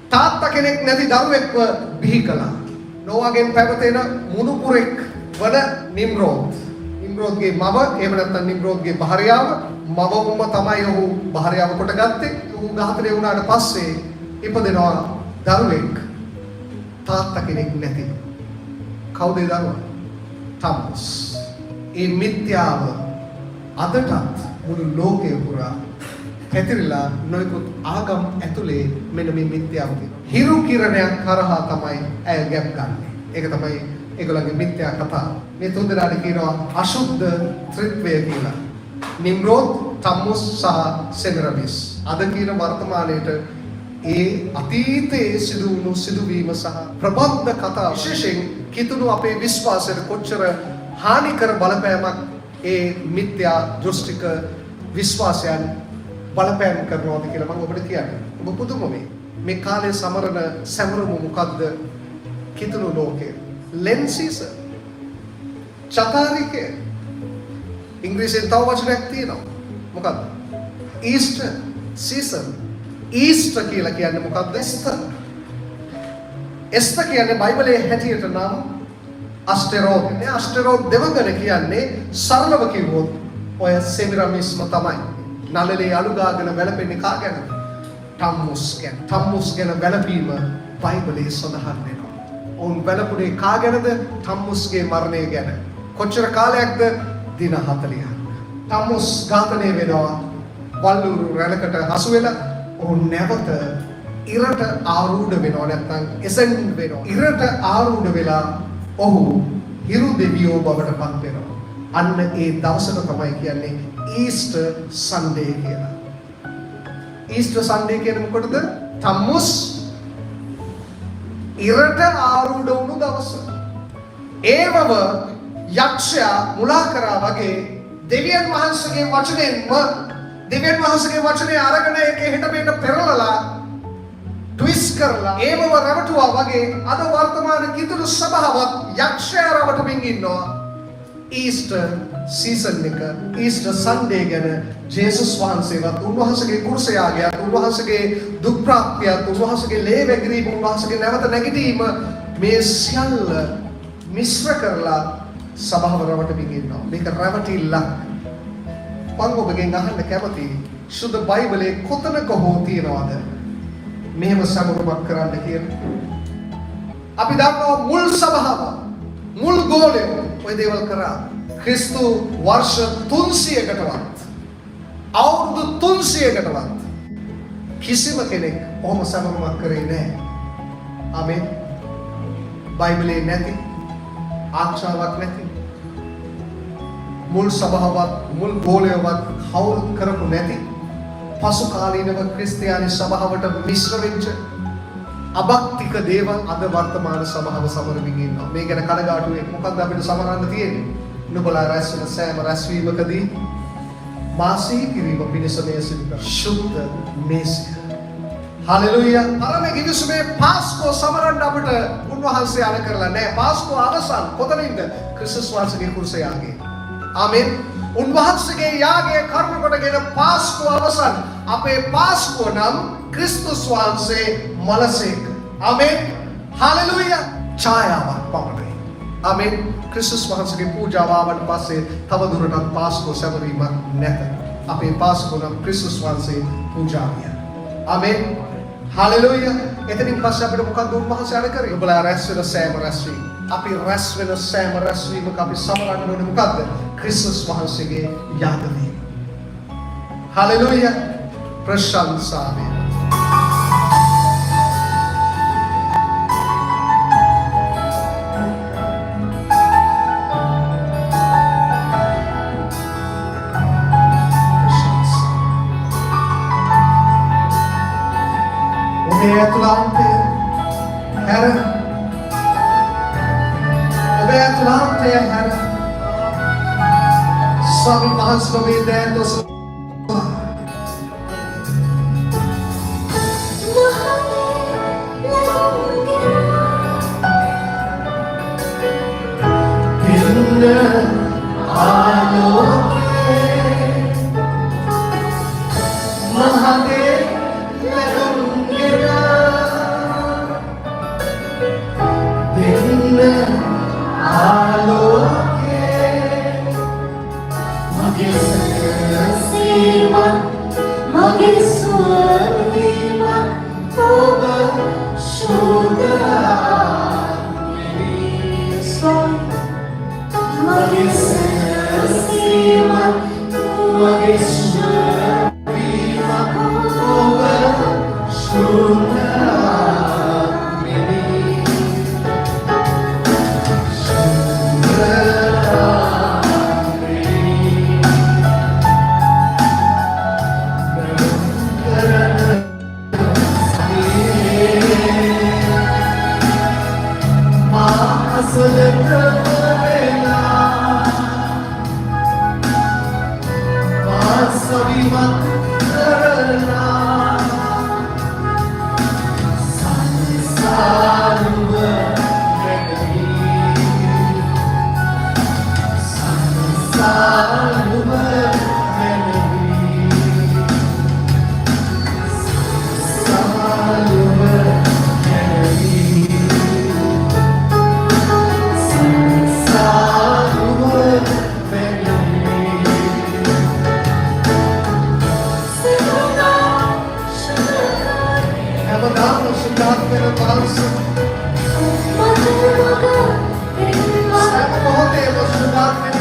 තාත්තා කෙනෙක් නැති දරුවෙක්ව බිහි කළා. නෝවාගෙන් පැවතෙන මුණුපුරෙක් වන නිම්රෝද්. නිම්රෝද්ගේ මව එහෙම නැත්නම් නිම්රෝද්ගේ භාර්යාව මවම තමයි ඔහු භාර්යාව කොට ගත්තේ. ඌ ඝාතනය වුණාට පස්සේ ඉපදෙනවා දරුවෙක් තාත්තා කෙනෙක් නැති. කවුද ඒ දරුවා? තම්මුස්. ඒ මිත්‍යාව අදටත් මුළු ලෝකේ පුරා පැතිරිලා නොයෙකුත් ආගම් ඇතුලේ මෙන්න මේ මිත්‍යාව තියෙනවා. හිරු කිරණයක් කරහා තමයි ඇය ගැප් ගන්නෙ. ඒක තමයි ඒගොල්ලන්ගේ මිත්‍යා කතාව. මේ තුන් දෙනාට කියනවා අශුද්ධ ත්‍රිත්වය කියලා. නිම්රෝද්, තම්මුස් සහ සෙමරමිස්. අද කියන වර්තමානයේට ඒ අතීතයේ සිදු වුණු සිදුවීම සහ ප්‍රබන්ධ කතා විශේෂයෙන් කිතුණු අපේ විශ්වාසයට කොච්චර හානිකර බලපෑමක් ඒ මිත්‍යා දෘෂ්ටික විශ්වාසයන් බලපෑම් කරනවාද කියලා මම ඔබට කියන්නේ. ඔබ පුදුම මේ කාලේ සමරන සැමරුම මොකද්ද? කිතුණු ලෝකේ ලෙන්සිස චතාරිකේ ඉංග්‍රීසියෙන් තව වචනයක් තියෙනවා. මොකද්ද? ඊස්ටර් සීසන්. ඊස්ටර් කියලා කියන්නේ මොකද්ද? එස්තර්. එස්තර් කියන්නේ බයිබලයේ හැටියට නම් අස්ටෙරෝඩ්. මේ අස්ටෙරෝඩ් දෙවඟන කියන්නේ සරලව කිව්වොත් ඔය සෙමිරමිස්ම තමයි. නළලේ අලු ගාගෙන වැළපෙන්නේ කා ගැනද? තම්මුස් ගැන. තම්මුස් ගැන වැළපීම බයිබලයේ සඳහන් වෙනවා. ඔවුන් වැළපුණේ කා ගැනද? තම්මුස්ගේ මරණය ගැන. කොච්චර කාලයක්ද? දින 40ක්. තම්මුස් ඝාතනය වෙනවා වල්ලුරු රැළකට හසු වෙලා. ඔවුන් නැවත ඉරට ආරූඪ වෙනවා, නැත්නම් එසෙන් වෙනවා. ඉරට ආරූඪ වෙලා ඔහු හිරු දෙවියෝ බවට පත් වෙනවා. අන්න ඒ දවසට තමයි කියන්නේ ඊස්ටර් සන්ඩේ කියලා. ඊස්ටර් සන්ඩේ කියන්නේ මොකටද? තම්මුස් ඉරට ආරූඪ වුණු දවස. ඒවව යක්ෂයා මුලා කරා වගේ දෙවියන් වහන්සේගේ වචනය අරගෙන ඒකේ හෙට මෙන්න පෙරලලා ට්විස්ට් කරලා ඒවව රවටුවා වගේ අද වර්තමාන කිතුණු සභාවත් යක්ෂයා රවටමින් ඉන්නවා. ඊස්ටර් සීසන් එක, ඊස්ටර් සන්ඩේ ගැන ජේසුස් වහන්සේවත් උන්වහන්සේගේ කුරුසයාගයත්, උන්වහන්සේගේ දුක් ප්‍රාප්තියත්, උන්වහන්සේගේ ලේ වැගිරීම, උන්වහන්සේගේ නැවත නැගිටීම මේ සියල්ල මිශ්‍ර කරලා සභාව රවටමින් ඉන්නවා. මේක රැවටිල්ලක්. මම ඔබගෙන් අහන්න කැමතියි, සුද්ධ බයිබලයේ කොතනක හෝ තියනවාද මෙහෙම සමරුමක් කරන්න කියලා? අපි දන්නවා මුල් සභාව, මුල් ගෝලය ඔය දේවල් කරා. ක්‍රිස්තු වර්ෂ 300කටවත් අවුරුදු 300කටවත් කිසිම කෙනෙක් ඔහොම සමරුමක් කරේ නැහැ. ආමෙන්. බයිබලයේ නැති, ආක්ෂාවක් නැති, මුල් සභාවත් මුල් ගෝලයවත් කවුරුත් කරපු නැති, පසු කාලීනව ක්‍රිස්තියානි සභාවට මිශ්‍ර වෙච්ච අභක්තික දේවල් අද වර්තමාන සභාව සමරමින් ඉන්නවා. මේ ගැන කනගාටු වෙන්නේ මොකද්ද අපිට සමරන්න තියෙන්නේ? නුඹලා රැස් වෙන සෑම රැස්වීමකදී මාසී කිරීම පිණිස මේ සිදු කර ශුද්ධ මේසය. හලෙලූයා. පරම ගිවිසුමේ පාස්කෝ සමරන්න අපිට උන්වහන්සේ අල කරලා නැහැ. පාස්කෝ අවසන් කොතනින්ද? ක්‍රිස්තුස් වහන්සේගේ කුරුසයාගේ. ආමෙන්. උන්වහන්සේගේ යාගය කර්ම කොටගෙන පාස්කෝ අවසන්. අපේ පාස්කෝ නම් ක්‍රිස්තුස් වහන්සේ මලසේක. ආමෙන්. හලෙලූයා. ඡායාවක් පමණයි. ආමෙන්. ක්‍රිස්තුස් වහන්සේගේ පූජාව ආවට පස්සේ තව දුරටත් පාස්කෝ සැමරීමක් නැත. අපේ පාස්කෝ නම් ක්‍රිස්තුස් වහන්සේ පූජාවිය. ආමෙන්. හලෙලූයා. එතනින් පස්සේ අපිට මොකක්ද උන්වහන්සේ අර කරේ? ඔබලා රැස් වෙන සෑම රැස්වීම, අපි රැස් වෙන සෑම රැස්වීමක අපි සමරන්න ඕනේ මොකද්ද? ක්‍රිස්තුස් වහන්සේගේ යාගවීම. හලෙලූයා. ප්‍රශංසා වේ. ඔබේ ඇතුළාන්තය හැර, ඔබේ ඇතුළාන්තය හැර ස්වාමීන් වහන්සේ ඔබේ දෑන් දොස හැමදාම සුද්ධාත් වෙන වහන්සේ සෑම මොහොතේම සුද්ධාත් වෙමි.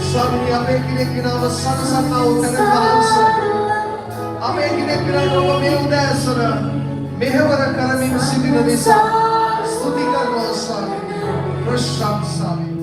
Swami අපේ කෙනෙක්ගෙනව සනසන්නා වූ තැන වහන්සේ අපේ කෙනෙක්ගෙනව ඔබ මේ උදෑසන මෙහෙවර කරමින් සිටින නිසා ස්තුති කරනවා ස්වාමී. ප්‍රශංසා